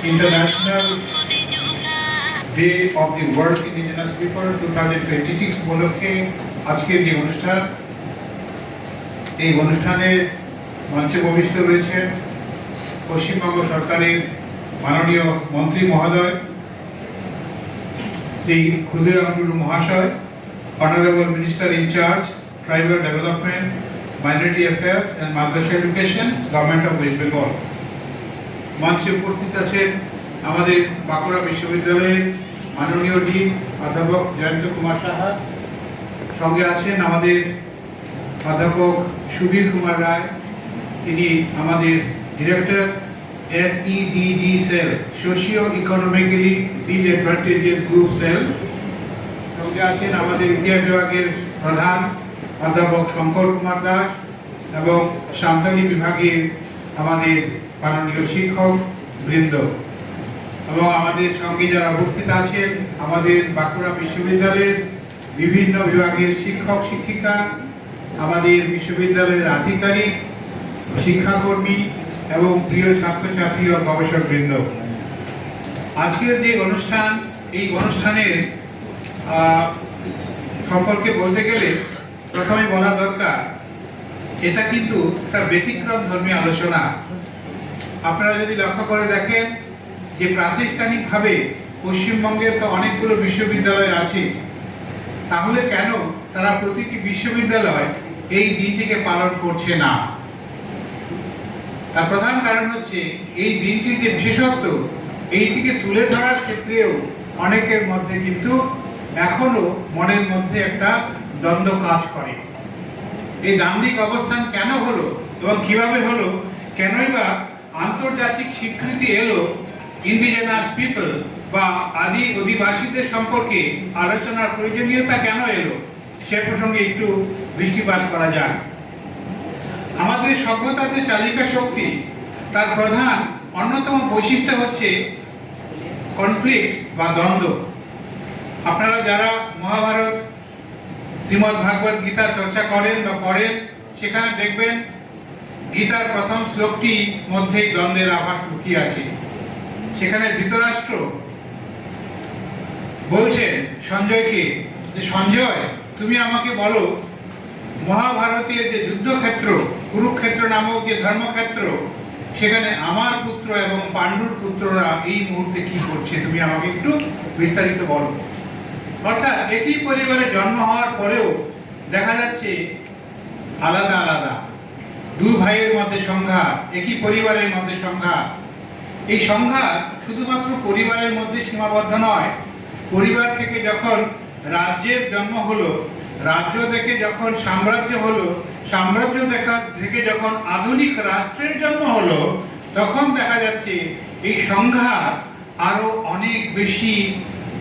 International Day of the World Indigenous People 2026 উপলক্ষে আজকের যে অনুষ্ঠান, এই অনুষ্ঠানের মঞ্চে উপবিষ্ট রয়েছেন পশ্চিমবঙ্গ সরকারের মাননীয় মন্ত্রী মহোদয় শ্রী ক্ষুদিরাম টুডু মহাশয়, honourable minister incharge tribal development, minority affairs and madrasa education, government of West Bengal. মঞ্চে উপস্থিত আছেন আমাদের বাঁকুড়া বিশ্ববিদ্যালয়ের মাননীয় ডিন অধ্যাপক জয়ন্ত কুমার সাহা, সঙ্গে আছেন আমাদের অধ্যাপক সুবীর কুমার রায়, তিনি আমাদের director SEDG cell, socio economically disadvantages group cell. সঙ্গে আছেন আমাদের ইতিহাস বিভাগের প্রধান অধ্যাপক শঙ্কর কুমার দাস এবং সাঁওতালি বিভাগের আমাদের মাননীয় শিক্ষক বৃন্দ, এবং আমাদের সঙ্গে যারা উপস্থিত আছেন আমাদের বাঁকুড়া বিশ্ববিদ্যালয়ের বিভিন্ন বিভাগের শিক্ষক শিক্ষিকা, আমাদের বিশ্ববিদ্যালয়ের আধিকারিক, শিক্ষাকর্মী এবং প্রিয় ছাত্রছাত্রী ও গবেষক বৃন্দ। আজকের যে অনুষ্ঠান, এই অনুষ্ঠানের সম্পর্কে বলতে গেলে প্রথমে বলা দরকার, এটা কিন্তু একটা ব্যতিক্রম ধর্মী আলোচনা। আপনারা যদি লক্ষ্য করে দেখেন যে প্রাতিষ্ঠানিকভাবে পশ্চিমবঙ্গের তো অনেকগুলো বিশ্ববিদ্যালয় আছে, তাহলে কেন তারা প্রতিটি বিশ্ববিদ্যালয় এই দিনটিকে পালন করছে না? তার প্রধান কারণ হচ্ছে এই দিনটির যে বিশেষত্ব, এইটিকে তুলে ধরার ক্ষেত্রেও অনেকের মধ্যে কিন্তু এখনো মনের মধ্যে একটা দ্বন্দ্ব কাজ করে। এই দ্বান্দ্বিক অবস্থান কেন হলো এবং কিভাবে হলো, কেনই বা আন্তর্জাতিক স্বীকৃতি এলো ইন্ডিজেনাস পিপল বা আদি অধিবাসীদের সম্পর্কে আলোচনার প্রয়োজনীয়তা কেন এলো, সে প্রসঙ্গে একটু দৃষ্টিপাত করা যায়। আমাদের সভ্যতার যে চালিকা শক্তি, তার প্রধান অন্যতম বৈশিষ্ট্য হচ্ছে কনফ্লিক্ট বা দ্বন্দ্ব। আপনারা যারা মহাভারত, শ্রীমদ্ ভাগবত গীতা চর্চা করেন বা পড়েন, সেখানে দেখবেন গীতার প্রথম শ্লোকটি মধ্যে দ্বন্দ্বের আভাস লুকিয়ে আছে। সেখানে ধৃতরাষ্ট্র বলছেন সঞ্জয়কে যে, সঞ্জয়, তুমি আমাকে বলো মহাভারতের যে যুদ্ধক্ষেত্র, কুরুক্ষেত্র নামক যে ধর্মক্ষেত্র, সেখানে আমার পুত্র এবং পাণ্ডুর পুত্ররা এই মুহূর্তে কি করছে, তুমি আমাকে একটু বিস্তারিত বলো। অর্থাৎ একই পরিবারে জন্ম হওয়ার পরেও দেখা যাচ্ছে আলাদা আলাদা দুই ভাইয়ের মধ্যে সংঘাত, একই পরিবারের মধ্যে সংঘাত। এই সংঘাত শুধুমাত্র পরিবারের মধ্যে সীমাবদ্ধ নয়, পরিবার থেকে যখন রাজ্যের জন্ম হলো, রাজ্য থেকে যখন সাম্রাজ্য হলো, সাম্রাজ্য থেকে যখন আধুনিক রাষ্ট্রের জন্ম হলো, তখন দেখা যাচ্ছে এই সংঘাত আরো অনেক বেশি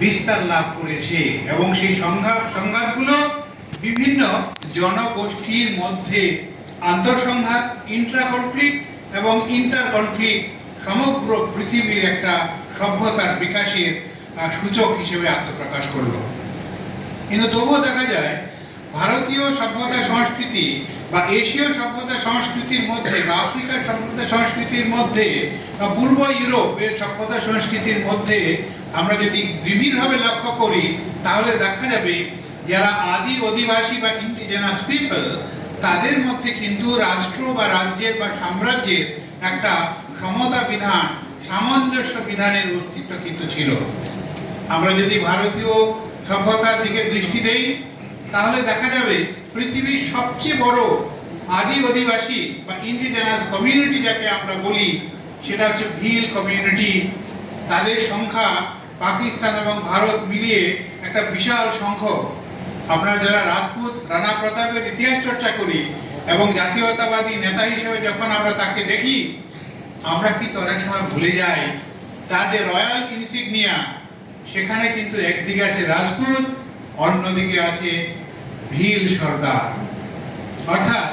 বিস্তার লাভ করেছে। এবং সেই সংঘাতগুলো বিভিন্ন জনগোষ্ঠীর মধ্যে আন্তঃসংঘাত, ইন্ট্রা কনফ্লিক্ট এবং ইন্টার কনফ্লিক্ট সমগ্র পৃথিবীর একটা সভ্যতার বিকাশের সূচক হিসেবে আত্মপ্রকাশ করলো। কিন্তু তবুও দেখা যায় ভারতীয় সভ্যতা সংস্কৃতি বা এশীয় সভ্যতা সংস্কৃতির মধ্যে বা আফ্রিকার সভ্যতা সংস্কৃতির মধ্যে বা পূর্ব ইউরোপের সভ্যতা সংস্কৃতির মধ্যে আমরা যদি গভীরভাবে লক্ষ্য করি, তাহলে দেখা যাবে যারা আদি অধিবাসী বা ইন্ডিজেনাস পিপল, তাদের মধ্যে কিন্তু রাষ্ট্র বা রাজ্যের বা সাম্রাজ্যের একটা সমতা বিধান, সামঞ্জস্য বিধানের অস্তিত্ব কিন্তু ছিল। আমরা যদি ভারতীয় সভ্যতার দিকে দৃষ্টি দেই, তাহলে দেখা যাবে পৃথিবীর সবচেয়ে বড় আদি অধিবাসী বা ইন্ডিজেনাস কমিউনিটি যাকে আমরা বলি, সেটা হচ্ছে ভিল কমিউনিটি। তাদের সংখ্যা পাকিস্তান এবং ভারত মিলিয়ে একটা বিশাল সংখ্যক। আপনারা যারা রাজপুত রানা প্রতাপের ইতিহাস চর্চা করি এবং জাতীয়তাবাদী নেতা হিসেবে যখন আমরা তাকে দেখি, আমরা কিন্তু অনেক সময় ভুলে যাই তার যে রয়্যাল ইনসিগনিয়া, সেখানে কিন্তু একদিকে আছে রাজপুত, অন্যদিকে আছে ভিল সর্দার। অর্থাৎ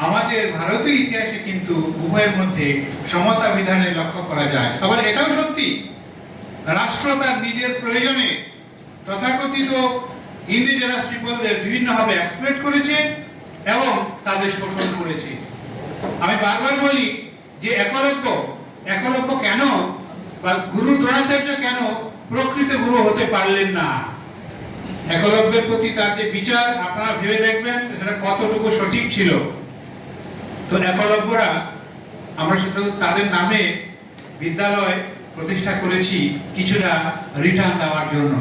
আমাদের ভারতীয় ইতিহাসে কিন্তু উভয়ের মধ্যে সমতা বিধানের লক্ষ্য করা যায়। আবার এটাও সত্যি, রাষ্ট্র তার নিজের প্রয়োজনে তথাকথিত ইন্ডিজেনাস পিপলদের বিভিন্নভাবে এক্সপ্লয়েট করেছে এবং তাদের শোষণ করেছে। আমি বারবার বলি যে একলব্য কেন বা গুরু দ্রোণাচার্য কেন প্রকৃত গুরু হতে পারলেন না? একলব্যের প্রতি তার যে বিচার আপনারা ভেবে দেখবেন সেটা কতটুকু সঠিক ছিল। তো একলব্যরা আমরা শুধু তাদের নামে বিদ্যালয় প্রতিষ্ঠা করেছি কিছুটা রিটার্ন দেওয়ার জন্য,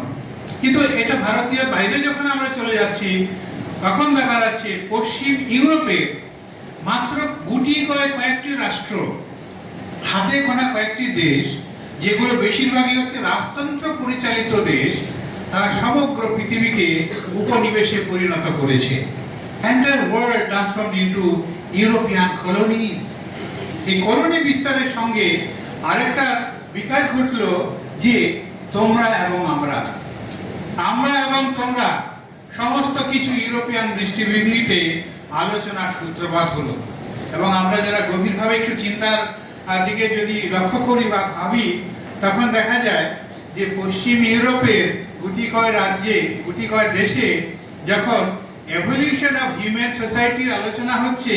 কিন্তু এটা ভারতীয় বাইরে যখন আমরা চলে যাচ্ছি তখন দেখা যাচ্ছে পশ্চিম ইউরোপে মাত্র কয়েকটি রাষ্ট্র, হাতে গোনা কয়েকটি দেশ, যেগুলো বেশিরভাগই হচ্ছে রাজতন্ত্র পরিচালিত দেশ, তারা সমগ্র পৃথিবীকে উপনিবেশে পরিণত করেছে। Entire world transformed into European colonies. এই কলোনি বিস্তারের সঙ্গে আরেকটা বিকাশ ঘটলো যে তোমরা এবং আমরা এবং তোমরা সমস্ত কিছু ইউরোপিয়ান দৃষ্টিভঙ্গিতে আলোচনার সূত্রপাত হলো। এবং আমরা যারা গভীরভাবে একটু চিন্তার দিকে যদি লক্ষ্য করি বা ভাবি, তখন দেখা যায় যে পশ্চিম ইউরোপের গুটিকয় রাজ্যে, গুটিকয় দেশে যখন এভলিউশন অফ হিউম্যান সোসাইটির আলোচনা হচ্ছে,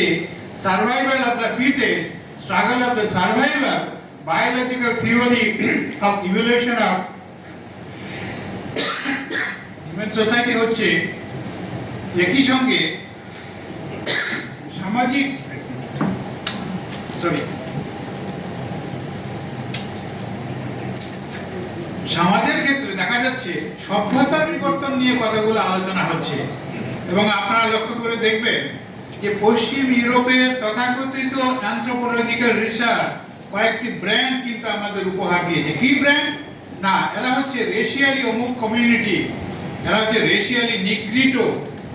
survival of the fittest, struggle of the survivor, biological theory of evolution of human society হচ্ছে, একই সঙ্গে সামাজিক সমাজের ক্ষেত্রে দেখা যাচ্ছে সভ্যতার বিবর্তন নিয়ে কতগুলো আলোচনা হচ্ছে। এবং আপনারা লক্ষ্য করে দেখবেন যে পশ্চিম ইউরোপের তথাকথিত অ্যানথ্রোপোলজিক্যাল রিসার্চ কয়েকটি ব্র্যান্ড কিন্তু আমাদের উপহার দিয়েছে। কি ব্র্যান্ড? না, এরা হচ্ছে রেশিয়ালি অমুক কমিউনিটি, এরা হচ্ছে রেশিয়ালি নিগ্রিটো,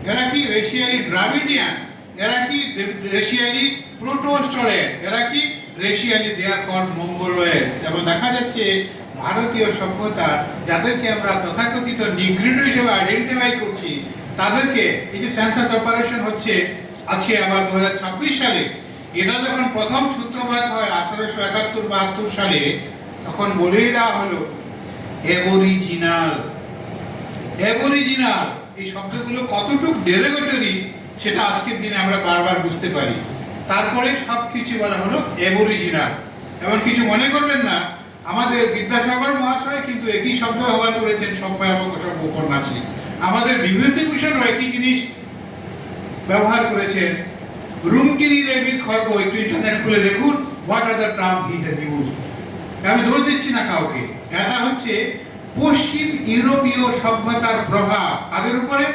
এরা কি রেশিয়ালি দ্রাবিডিয়ান, এরা কি রেশিয়ালি প্রোটোস্টরেট, এরা কি রেশিয়ালি দে আর কল্ড মঙ্গোলয়েডস। এবং দেখা যাচ্ছে ভারতীয় সভ্যতা যাদেরকে আমরা তথাকথিত নিগ্রিটো হিসেবে আইডেন্টিফাই করছি, তাদেরকে এই যে সেন্সাস অপারেশন হচ্ছে আজকে আবার 2026 সালে, এটা যখন প্রথম সূত্রপাত হয় 1871-72 সালে, তখন বলেই দেওয়া হলো অ্যাবরিজিনাল। অ্যাবরিজিনাল এই শব্দগুলো কতটুকু ডেরিভেটরি সেটা আজকের দিনে আমরা বারবার বুঝতে পারি। তারপরে সবকিছু বলা হলো অ্যাবরিজিনাল। এমন কিছু মনে করবেন না, আমাদের বিদ্যাসাগর মহাশয় কিন্তু একই শব্দ ব্যবহার করেছেন সম্পাদক সব উপন্যাসে। আমাদের বিভূতিভূষণ একই জিনিস ব্যবহার করেছেন। রুমকিনি দেবীর খর্ব, একটু ইন্টারনেট খুলে দেখুন, what are the term he has used. আমি দোষ দিচ্ছি না কাউকে, এটা হচ্ছে পশ্চিম ইউরোপীয় সভ্যতার প্রভাব তাদের উপরে,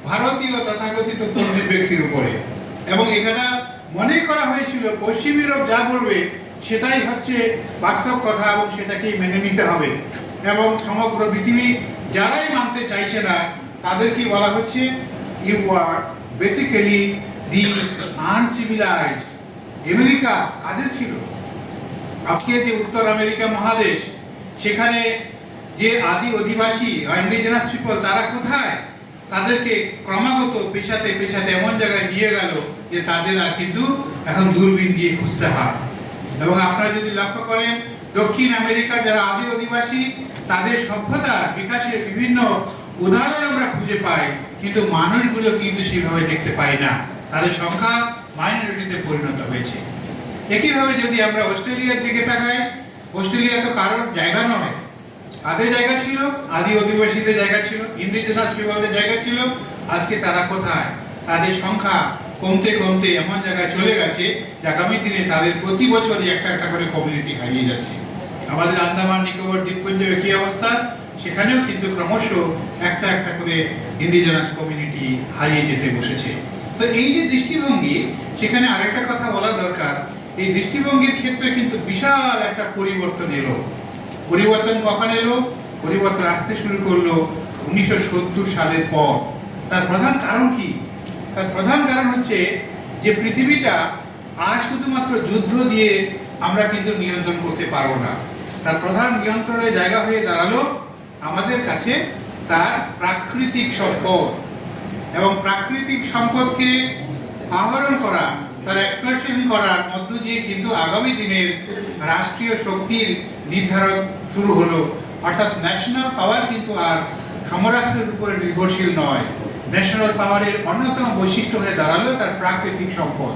ভারতীয় তথাকথিত পণ্ডিত ব্যক্তির উপরে। এবং এটা মনে করা হয়েছিল পশ্চিম ইউরোপ যা বলবে সেটাই হচ্ছে বাস্তব কথা এবং সেটাকেই মেনে নিতে হবে। এবং সমগ্র পৃথিবী যারাই মানতে চাইছে না তাদেরকে বলা হচ্ছে you are basically the uncivilised. America কাদের ছিল? আজকে যে উত্তর আমেরিকা মহাদেশ, সেখানে যে আদি অধিবাসী ইন্ডিজিনাস পিপল, তারা কোথায়? তাদেরকে ক্রমাগত পেছাতে পেছাতে এমন জায়গায় নিয়ে গেল যে তাদের আর কিন্তু এখন দূরবীন দিয়ে খুঁজতে হয়। এবং আপনারা যদি লক্ষ্য করেন দক্ষিণ আমেরিকার যারা আদি অধিবাসী, তাদের সভ্যতার বিকাশের বিভিন্ন উদাহরণ আমরা খুঁজে পাই, কিন্তু মানুষগুলো কিন্তু সেভাবে দেখতে পাই না, তাদের সংখ্যা মাইনরিটিতে পরিণত হয়েছে। একইভাবে যদি আমরা অস্ট্রেলিয়ার দিকে তাকাই, অস্ট্রেলিয়া তো কারোর জায়গা নয়, তাদের জায়গা ছিল, আদি অধিবাসীদের জায়গা ছিল, ইন্ডিজিনাস পিপলদের জায়গা ছিল। আজকে তারা কোথায়? তাদের সংখ্যা কমতে কমতে এমন জায়গায় চলে গেছে যে আগামী দিনে তাদের প্রতি বছরই একটা একটা করে কমিউনিটি হারিয়ে যাচ্ছে। আমাদের আন্দামান নিকোবর দ্বীপপুঞ্জের কি অবস্থা, সেখানেও কিন্তু ক্রমশ একটা একটা করে ইন্ডিজিনাস কমিউনিটি হারিয়ে যেতে বসেছে। তো এই যে দৃষ্টিভঙ্গি, সেখানে আরেকটা কথা বলা দরকার, এই দৃষ্টিভঙ্গির ক্ষেত্রে কিন্তু বিশাল একটা পরিবর্তন এলো। পরিবর্তন কখন এলো? পরিবর্তন আসতে শুরু করলো 1970 সালের পর। তার প্রধান কারণ কি? তার প্রধান কারণ হচ্ছে যে পৃথিবীটা আর শুধুমাত্র যুদ্ধ দিয়ে আমরা কিন্তু নিয়ন্ত্রণ করতে পারবো না। তার প্রধান নিয়ন্ত্রণের জায়গা হয়ে দাঁড়ালো আমাদের কাছে তার প্রাকৃতিক সম্পদ। এবং প্রাকৃতিক সম্পদকে আহরণ করা, তার এক্সপ্লয়টেশন করার মধ্য দিয়ে কিন্তু আগামী দিনের রাষ্ট্রীয় শক্তির নির্ধারণ শুরু হলো। অর্থাৎ ন্যাশনাল পাওয়ার কিন্তু আর সমরাষ্ট্রের উপরে নির্ভরশীল নয়। ন্যাশনাল পাওয়ারের অন্যতম বৈশিষ্ট্য হয়ে দাঁড়ালো তার প্রাকৃতিক সম্পদ।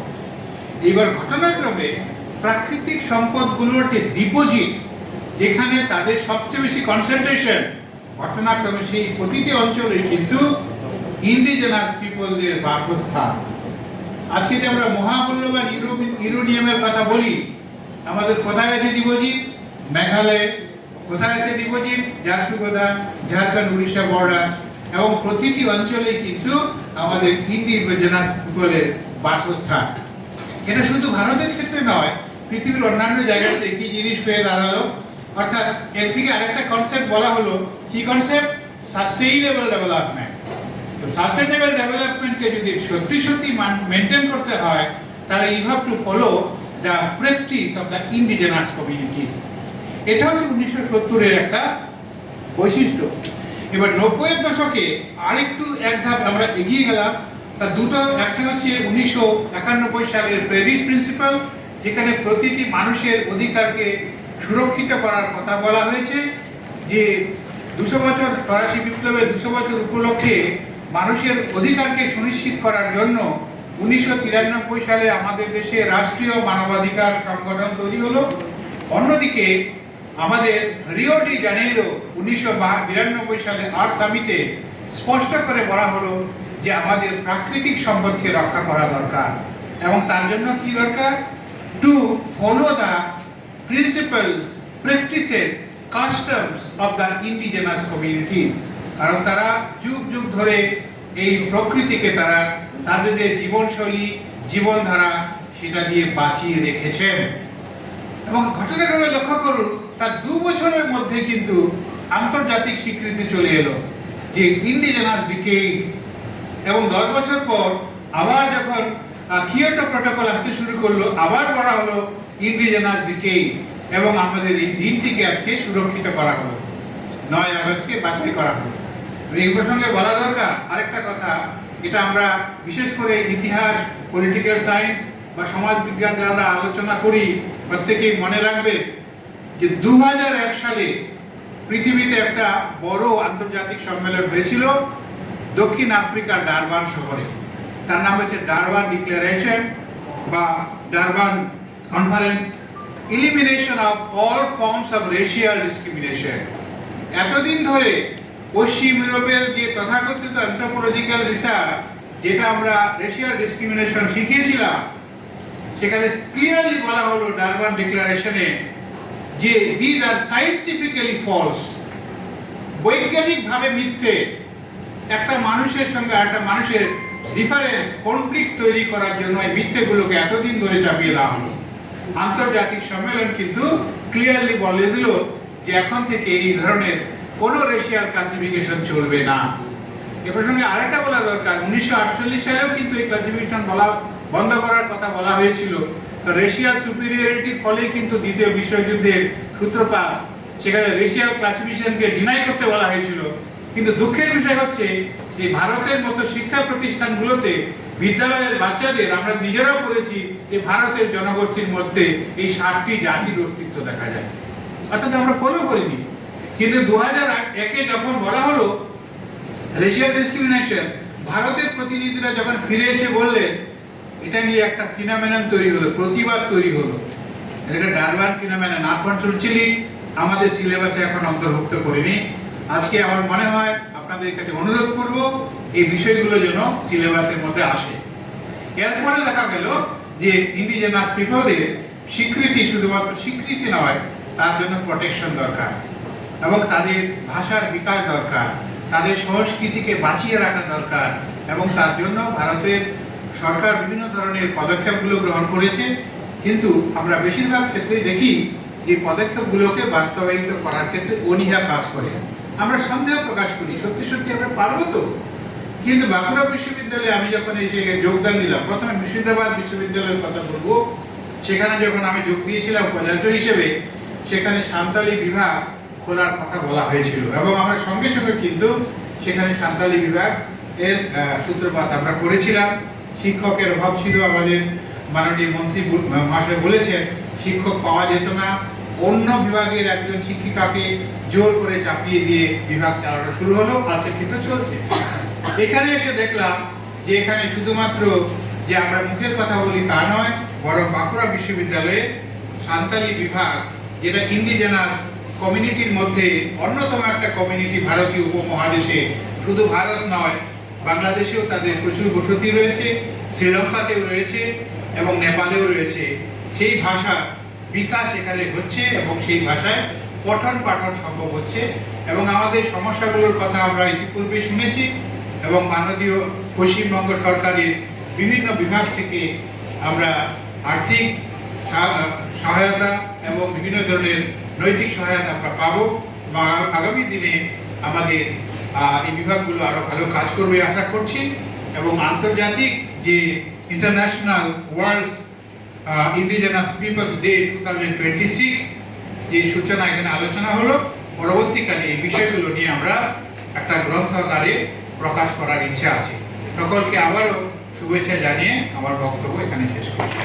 এইবার ঘটনাক্রমে প্রাকৃতিক সম্পদগুলোর যে ডিপোজিট, যেখানে তাদের সবচেয়ে বেশি কনসেন্ট্রেশন, ঘটনাক্রমে সেই প্রতিটি অঞ্চলে কিন্তু ইন্ডিজেনাস পিপলদের বাসস্থান। আজকে যে আমরা মহামূল্যবান ইউরেনিয়ামের কথা বলি, আমাদের কোথায় আছে ডিপোজিট? মেঘালয়ে। কোথায় আছে ডিপোজিট? ঝারসুগুদা, ঝাড়খণ্ড উড়িষ্যা বর্ডার। এবং প্রতিটি অঞ্চলে কিন্তু আমাদের ইন্ডিজেনাস পিপলের বাসস্থান। এটা শুধু ভারতের ক্ষেত্রে নয়, পৃথিবীর অন্যান্য জায়গাতে কি জিনিস হয়ে দাঁড়ালো? অর্থাৎ একদিকে আরেকটা কনসেপ্ট বলা হলো, কি কনসেপ্ট? Sustainable development. তো সাস্টেইনেবল ডেভেলপমেন্টকে যদি সত্যি সত্যি মেনটেন করতে হয়, তাহলে you have to follow the practice of the indigenous communities. এটা হচ্ছে 1970-এর একটা বৈশিষ্ট্য। এবার 90-এর দশকে আরেকটু এক ধাপ আমরা এগিয়ে গেলাম। তা দুটো, একটা হচ্ছে 1991 সালের প্যারিস প্রিন্সিপাল, যেখানে প্রতিটি মানুষের অধিকারকে সুরক্ষিত করার কথা বলা হয়েছে, যে 200 বছর ফরাসি বিপ্লবের 200 বছর উপলক্ষে মানুষের অধিকারকে সুনিশ্চিত করার জন্য 1993 সালে আমাদের দেশে রাষ্ট্রীয় মানবাধিকার সংগঠন তৈরি হলো। অন্যদিকে আমাদের রিও ডি জানেইরো 1992 সালে আর্থ সামিটে স্পষ্ট করে বলা হলো যে আমাদের প্রাকৃতিক সম্পদকে রক্ষা করা দরকার, এবং তার জন্য কি দরকার? Two follow the principles, practices, customs of the indigenous communities. কারণ তারা যুগ যুগ ধরে এই প্রকৃতিকে তারা তাদের যে জীবনশৈলী, জীবনধারা, সেটা দিয়ে বাঁচিয়ে রেখেছেন। এবং ঘটনাক্রমে লক্ষ্য করুন, তার 2 বছরের মধ্যে কিন্তু আন্তর্জাতিক স্বীকৃতি চলে এলো যে ইন্ডিজেনাস ডিকেড। এবং 10 বছর পর আবার যখন কিয়োটো প্রটোকল আসতে শুরু করলো, আবার বলা হলো ইন্ডিজেনাস ডিকেড, এবং আমাদের এই দিনটিকে আজকে সুরক্ষিত করা হলো, 9 আগস্টকে বাছাই করা হলো। এই প্রসঙ্গে বলা দরকার আরেকটা কথা, এটা আমরা বিশেষ করে ইতিহাস, পলিটিক্যাল সায়েন্স বা সমাজ বিজ্ঞান যারা আলোচনা করি, প্রত্যেকেই মনে রাখবে যে 2001 সালে পৃথিবীতে একটা বড় আন্তর্জাতিক সম্মেলন হয়েছিল দক্ষিণ আফ্রিকার ডারবান শহরে। তার নাম হচ্ছে ডারবান ডিক্লারেশন বা Durban conference, elimination of all forms of racial discrimination. এতদিন ধরে পশ্চিম ইউরোপের যে তথাকথিত অ্যানথ্রোপোলজিক্যাল রিসার্চ, যেটা আমরা রেশিয়াল ডিসক্রিমিনেশন শিখিয়েছিলাম, সেখানে ক্লিয়ারলি বলা হলো ডারবান ডিক্লারেশনে যে দিস আর সায়েন্টিফিক্যালি ফলস, বৈজ্ঞানিকভাবে মিথ্যে। একটা মানুষের সঙ্গে আরেকটা মানুষের ডিফারেন্স, কনফ্লিক্ট তৈরি করার জন্য এই মিথ্যেগুলোকে এতদিন ধরে চাপিয়ে দেওয়া হলো। আন্তর্জাতিক সম্মেলন কিন্তু ক্লিয়ারলি বলে দিল যে এখন থেকে এই ধরনের কোনো রেশিয়াল ক্লাসিফিকেশন চলবে না। এ প্রসঙ্গে আরেকটা বলা দরকার, 1948 সালেও কিন্তু এই ক্লাসিফিকেশন বন্ধ করার কথা বলা হয়েছিল। রেশিয়াল সুপিরিয়রিটির ফলে কিন্তু দ্বিতীয় বিশ্বযুদ্ধের সূত্রপাত, সেখানে রেশিয়াল ক্লাসিফিকেশনকে ডিনাই করতে বলা হয়েছিল। কিন্তু দুঃখের বিষয় হচ্ছে যে ভারতের মতো শিক্ষা প্রতিষ্ঠানগুলোতে বিদ্যালয়ের বাচ্চাদের আমরা নিজেরাও পড়েছি যে ভারতের জনগোষ্ঠীর মধ্যে এই 7টি জাতির অস্তিত্ব দেখা যায়, অর্থাৎ আমরা ফলো করিনি। কিন্তু 2001-এ যখন বলা হলো রেশিয়াল ডিসক্রিমিনেশন, ভারতের প্রতিনিধিরা যখন ফিরে এসে বললেন, এটা নিয়ে একটা ফিনোমেনন তৈরি হলো, প্রতিবাদ তৈরি হলো। এটা ডারবান ফিনোমেনন। আনফরচুনেটলি আমাদের সিলেবাসে এখন অন্তর্ভুক্ত করিনি। আজকে আমার মনে হয় আপনাদের কাছে অনুরোধ করব এই বিষয়গুলো যেন সিলেবাসের মধ্যে আসে। এরপরে দেখা গেল যে ইন্ডিজেনাস পিপলদের স্বীকৃতি শুধুমাত্র স্বীকৃতি নয়, তার জন্য প্রোটেকশন দরকার, এবং তাদের ভাষার বিকাশ দরকার, তাদের সংস্কৃতিকে বাঁচিয়ে রাখা দরকার। এবং তার জন্য ভারতের সরকার বিভিন্ন ধরনের পদক্ষেপগুলো গ্রহণ করেছে, কিন্তু আমরা বেশিরভাগ ক্ষেত্রেই দেখি যে পদক্ষেপগুলোকে বাস্তবায়িত করার ক্ষেত্রে অনীহা কাজ করে। আমরা সন্দেহ প্রকাশ করি সত্যি সত্যি আমরা পারবো তো। কিন্তু বাঁকুড়া বিশ্ববিদ্যালয়ে আমি যখন এসে যোগদান দিলাম, প্রথমে মুর্শিদাবাদ বিশ্ববিদ্যালয়ের কথা বলবো, সেখানে যখন আমি যোগ দিয়েছিলাম উপাচার্য হিসেবে, সেখানে সাঁওতালি বিভাগ খোলার কথা বলা হয়েছিল, এবং আমরা সঙ্গে সঙ্গে কিন্তু সেখানে সাঁওতালি বিভাগ এর সূত্রপাত আমরা করেছিলাম। শিক্ষকের অভাব ছিল, আমাদের মাননীয় মন্ত্রী মহাশয় বলেছেন শিক্ষক পাওয়া যেত না, অন্য বিভাগের একজন শিক্ষিকাকে জোর করে চাপিয়ে দিয়ে বিভাগ চালানো শুরু হলো। আজকে কিন্তু চলছে। এখানে এসে দেখলাম যে এখানে শুধুমাত্র যে আমরা মুখের কথা বলি তা নয়, বরং বাঁকুড়া বিশ্ববিদ্যালয়ে সাঁওতালি বিভাগ, যেটা ইন্ডিজেনাস কমিউনিটির মধ্যে অন্যতম একটা কমিউনিটি ভারতীয় উপমহাদেশে, শুধু ভারত নয়, বাংলাদেশেও তাদের প্রচুর বসতি রয়েছে, শ্রীলঙ্কাতেও রয়েছে এবং নেপালেও রয়েছে। সেই ভাষার বিকাশ এখানে হচ্ছে এবং সেই ভাষায় পঠন পাঠন সম্ভব হচ্ছে এবং আমাদের সমস্যাগুলোর কথা আমরা ইতিপূর্বে শুনেছি এবং মাননীয় পশ্চিমবঙ্গ সরকারের বিভিন্ন বিভাগ থেকে আমরা আর্থিক সহায়তা এবং বিভিন্ন ধরনের নৈতিক সহায়তা আমরা পাবো এবং আগামী দিনে আমাদের এই বিভাগগুলো আরো ভালো কাজ করবে আশা করছি এবং আন্তর্জাতিক যে international world indigenous peoples day 2026 যে সূচনা এখানে আলোচনা হলো, পরবর্তীকালে এই বিষয়গুলো নিয়ে আমরা একটা গ্রন্থ আকারে প্রকাশ করার ইচ্ছা আছে। সকলকে আবারও শুভেচ্ছা জানিয়ে আমার বক্তব্য এখানে শেষ করছি।